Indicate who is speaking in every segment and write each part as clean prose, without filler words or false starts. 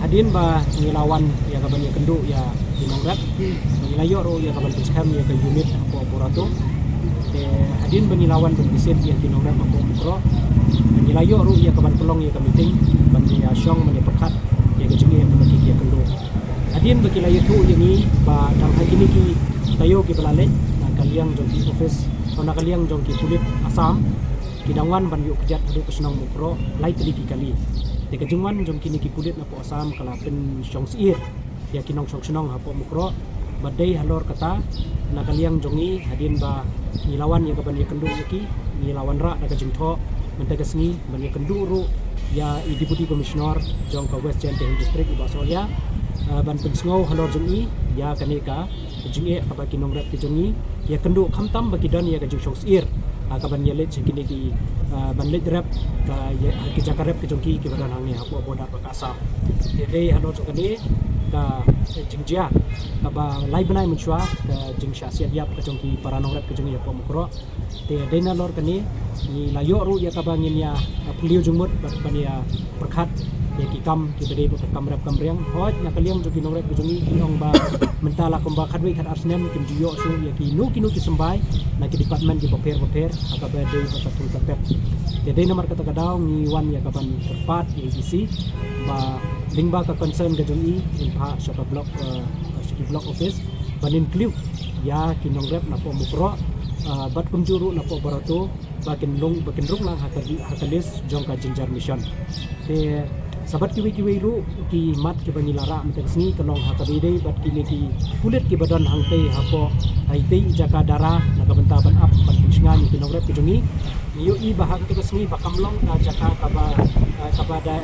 Speaker 1: Hadin ba ngilawan ya kaban ya kendu ya dinongrat ngilayo ro ya kaban piskam ya ke unit apa operato hadin ba ngilawan berbisit ya dinongrat apa mikro ngilayo ro ya kaban pelong ya ke meeting ban ya syong ban ya pekat ya ke jengi ya bagi ya kendu hadin ba kilayo tu yang ni ba dang hakini ki tayo ki belale kaliang jong ki office ona kaliang jong ki pulit Assam kidangwan ban yu kejat hadu kesenang mikro lai teliki kali Deka jungwan jom kini ki pulit na po Assam kala pen syong siir ya kinong syong senong hapo mukro badai halor kata na kaliang jongi hadin ba nilawan ya kaban ya kendu yaki nilawan ra daga jingtho mentaga sengi ban ya kendu ru ya deputy commissioner jong ka West Jenteng district iba Solia ban pensngau halor jongi ya kaneka jinge kaba kinong rat ki jongi ya kendu khamtam bakidan ya ka jing syong siir kaban ya let kini ki ban let rap ka ya ki jakarep ki jongki ki badan hangi hapo bodar ka Assam jadi halo jongkani ka jingjia ka ba lai banai menchua ka jingsha siat yap ka jongki paranong rap ki jongi hapo mukro te dena lor kani ni layo ru ya ka bangin ya puliu jungmut ban ya perkhat ya ki kam ki bede kam rap kam riang hoj na kaliang jongki nong rap ki jongi ki ong ba mentala komba khadwi khat arsnem kim jiyo su ya ki nu ki sembai na ki department ki boper aka bede batatul kapep jadi nomor kata kadau ni wan ya kapan tepat ABC ba lingba ka concern ka jongi impa shaka block shiki block office ban include ya kinong rep na po mukro bat kumjuru na po barato bakin rung lang hakalis jong ka jinjar mission te sabat kiwi ru ki mat ki banilara mentek sini kanong hakabide bat kini ki kulit ki badan hangte hapo haite jaka dara nakabantaban up ban pinsingan ki kinong rep ki jongi iyo i bahag to sini bakamlong na jaka kabada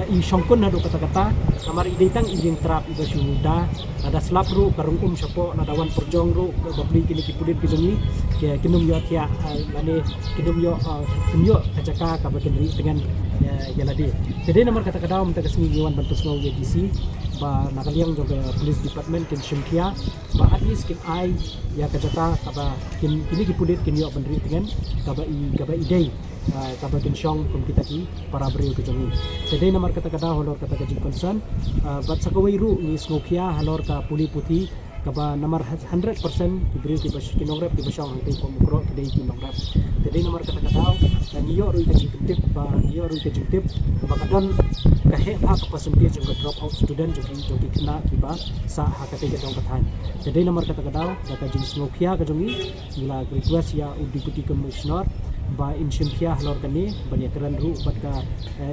Speaker 1: i shongkon hadu kata-kata kamar ideitang ijing trap iba suda ada slap ru karungum sapo nadawan perjong ru babli kini ki pulit ki jongi ke kinum yo tia mane kinum yo jaka kabaken ri dengan ya ladi jadi nomor kata-kata mentek sini iwan bantu ngau ya DC ba nakaliang jong police department kin shimkia ba at least kin ai ya kajaka kaba kini ki pulit kin yo bandri dengan kaba idei kaba kin syong kum kita ki para brio ke jongi jadi nomor kata-kata holor kata jing concern bat sakawai ru ni smokia halor ka puli puti kaba nomor 100% diberi ki bas kinograp di basang hangtay ko mukro kidai kinograp jadi nomor kata-kata dan iyo ru ka jingtip ba iyo ru ka jingtip bakadon kahe ha ka percentage ng drop out student jogi kena kiba sa hakate ka dong kathan jadi nomor kata-kata ka jing smokia ka jongi gila request ya deputy commissioner ba insympia halor kani banyak keren ru bat ka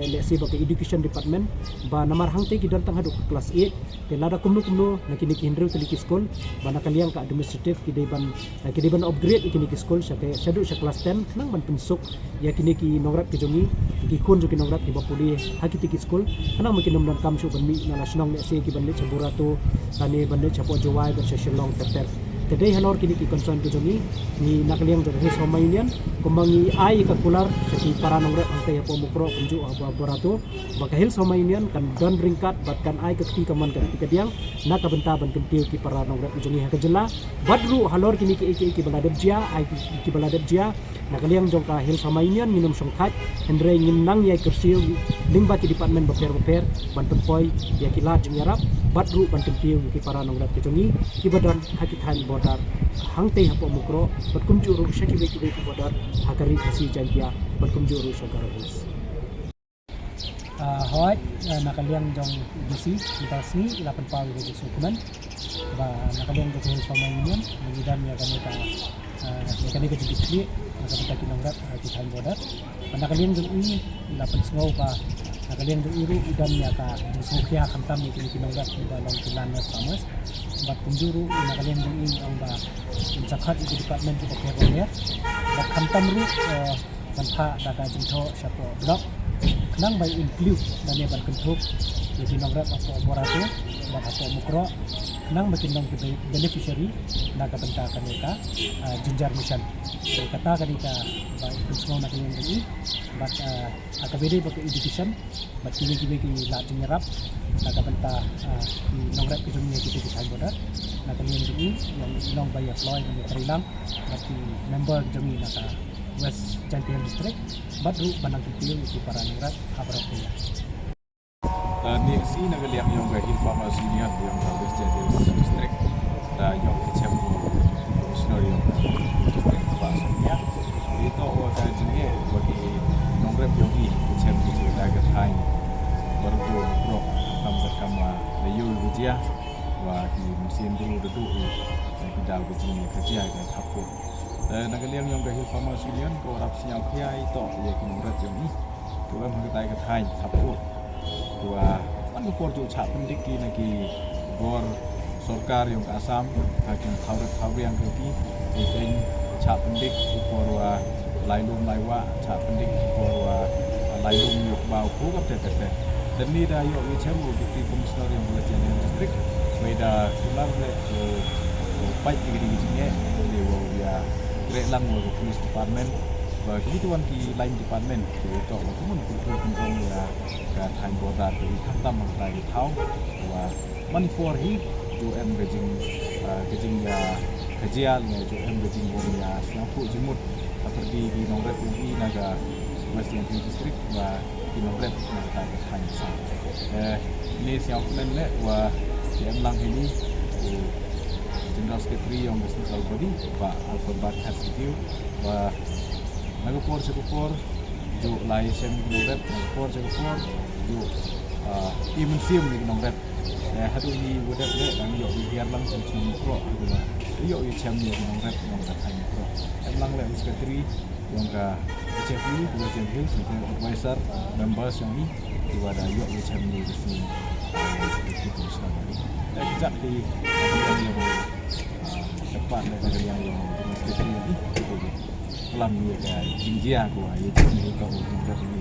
Speaker 1: lesi ba education department ba namar hangte ki dan hadu kelas 8 te lada kumnu nakini ki hinru tali ki school ba nakaliang ka administrative ki deban upgrade ikini ki school sa kay shadu sa class 10 nang man pensuk ya kini ki nongrat ki jongi ki kun jo ki nongrat ki ba puli hakiti ki school kanang makinom dan kamsu ban mi na nasional lesi ki ban le saburato kani ban le chapo jowai ba sa shillong tep Today halor kini ki concern ko jongi ni nakaliang jong his homainian kumbangi ai ka kular sa ki paranong rep ang tayo po mukro kunju barato baka hil homainian kan don ringkat bat kan ai ka ti kaman kan tikadiang nakabentaban kentiu ki paranong rep jongi ha kajela badru halor kini ki baladeb jia ai ki baladeb jia nakaliang jong ka hil homainian minum songkat endre nginang yai kursil lingba ki department boper ban tempoy ya kila jengarap badru ban kentiu ki paranong rep jongi ki badan hakithan bodar hangte hapo mukro berkunjuru syaki beki bodar hakari kasi jantia berkunjuru syagaris hoi nakaliang jong DC kita sini 8 pagi di dokumen ba nakaliang jong sama union mengidan ya kami ka jadi nakapita kinongrat di time border nakaliang jong ini 8 snow ba nakaliang jong iru idan ya ka sokya kantam ni kinongrat di dalam tilanas tamas bat kunjuru nakaliang jong ini ang ba zakhat di department di boker ya bat kantam ru banpa daga jingtho sapo blok nang by include dan ya ban kentuk di kinongrat apo borato bat apo mukro nang makinong ki beneficiary naga benta kaneka jinjar mission kata kanika ba kunsko na kaniyang ini bat akabede ba education bat kini la jinyarap naga benta kinongrat ki jumnya ki time border na kaniyang ini yang ilong by apply ni trilang bat ki member jumi naka West Chantian District Badru Banang Kipil itu para ningrat abratia.
Speaker 2: Ni si nagaliang yung gahil pamasiyan yung West Chantian District da yung kicem komisioner yung district pasoknya itu ada jenis bagi nongrep yung kicem di dagat hain baru pro kambat kama layu bujia wa di musim dulu duduk di kita begini kerja dan takut nagaliang yung gahil pamasiyan ko rapsinya kaya itu ya nongrep yung tuan mengetai ke hain takut tua kan porjo cak pendiki lagi gor Sorkar yung Asam hakim khawre yang kaki ikin cak pendik porwa lailum laiwa cak pendik porwa lailum yok bau ku kap tete dan ni da yo ichemu di komisioner yang West Chantian District beda kular le pai digiri jinge lewo ya grelang wo police department và kebutuhan di lain department itu pun betul ya ka thain boda di khatam tai thau wa manipur hi जो एम गजिंग या खजियाल ने जो एम गजिंग वो या सियापु जिमुत अपर्दी di नोंग्रेप उगी Naga West Chantian District wa di नोंग्रेप नागा थाई सा ini siap menle wa di emlang ini General Secretary yang National Body Pak Alfred Barkat Sitiu wa nagapor sekupor jo lai sem nongrep nagapor sekupor jo imun sium di nongrep hadu ni wadat le dang yo biar lang cem pro aguma yo cem ni nongrep nongrep hai pro emlang le secretary yang ka CFU Western Hills advisor members yang ni dua ada yo cem ni di sini itu selama ini sejak di yang tepat dari yang secretary ni itu pelan dia jinjia ko ya cem ni ko nongrep ni